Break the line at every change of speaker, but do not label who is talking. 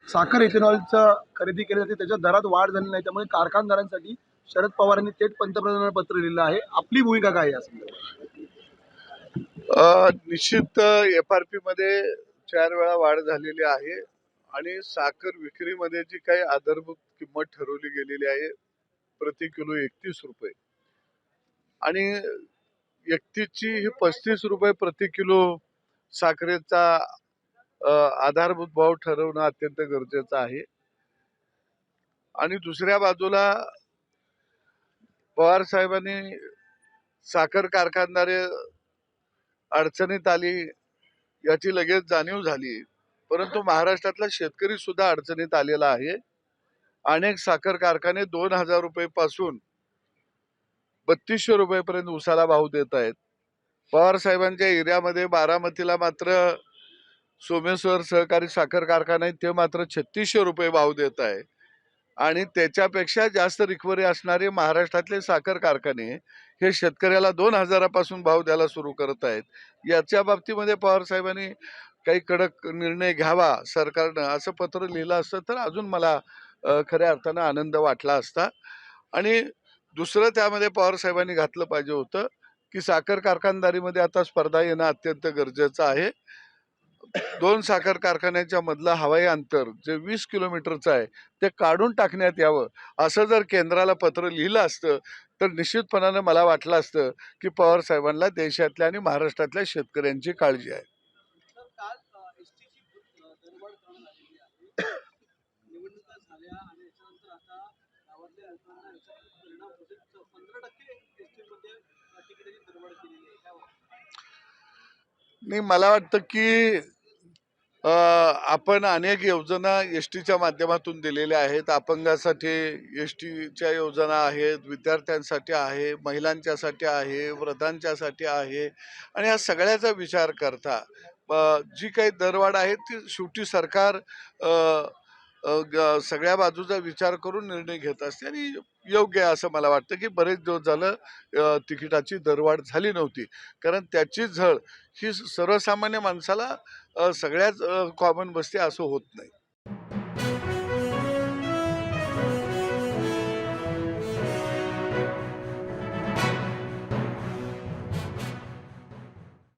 साखर इथेनॉलचं खरेदी केली जाते त्याच्या दरात वाढ झाली नाही, त्यामुळे कारखानदारांसाठी शरद पवारांनी थेट पंतप्रधानांना पत्र लिहिलं आहे. आपली भूमिका काय आहे या संदर्भात?
निश्चित FRP मध्ये 4 वेळा वाढ झालेली आहे आणि साखर विक्रीमध्ये जी काही आधारभूत किंमत ठरवली गेलेली आहे प्रति किलो 31 रुपये आणि 31 ची ही 35 रुपये प्रति किलो साखरेचा आधारभूत भाव ठरवणं अत्यंत गरजेचं आहे. आणि दुसऱ्या बाजूला पवार साहेबांनी साखर कारखानदारे अडचणीत आली याची लगेच जाणीव झाली, परंतु महाराष्ट्रातला शेतकरी सुद्धा अडचणीत आलेला आहे. अनेक साखर कारखाने 2000 रुपये पासून 3200 रुपयेपर्यंत उसाला भाव देत आहेत. पवार साहेबांच्या एरियामध्ये बारामतीला मात्र सोमेश्वर सहकारी साखर कारखाना आहे, ते मात्र 3600 रुपये भाव देत आहे. आणि त्याच्यापेक्षा जास्त रिकव्हरी असणारे महाराष्ट्रातले साखर कारखाने हे शेतकऱ्याला 2000 पासून भाव द्यायला सुरू करत आहेत. याच्या बाबतीमध्ये पवार साहेबांनी काही कडक निर्णय घ्यावा सरकारनं असं पत्र लिहिलं असतं तर अजून मला खऱ्या अर्थानं आनंद वाटला असता. आणि दुसरं त्यामध्ये पवार साहेबांनी घातलं पाहिजे होतं की साखर कारखानदारीमध्ये आता स्पर्धा येणं अत्यंत गरजेचं आहे. 2 साखर कारखान्यांच्या मधलं हवाई अंतर जे 20 किलोमीटरचं आहे ते काढून टाकण्यात यावं असं जर केंद्राला पत्र लिहिलं असतं तर निश्चितपणानं मला वाटलं असतं की पवार साहेबांना देशातल्या आणि महाराष्ट्रातल्या शेतकऱ्यांची काळजी आहे. नाही, मला वाटतं की आपण अनेक योजना एसटीच्या माध्यमातून दिलेल्या आहेत. अपंगासाठी एसटीच्या योजना आहेत, विद्यार्थ्यांसाठी आहे, महिलांच्यासाठी आहे, वृद्धांच्यासाठी आहे. आणि या सगळ्याचा विचार करता जी काही दरवाढ आहे ती शेवटी सरकार सगळ्या बाजूचा विचार करून निर्णय घेत असते आणि योग्य आहे असं मला वाटतं की बरेच दिवस झालं तिकिटाची दरवाढ झाली नव्हती, कारण त्याची झळ ही सर्वसामान्य माणसाला सगळ्याच कॉमन बसते असं होत नाही.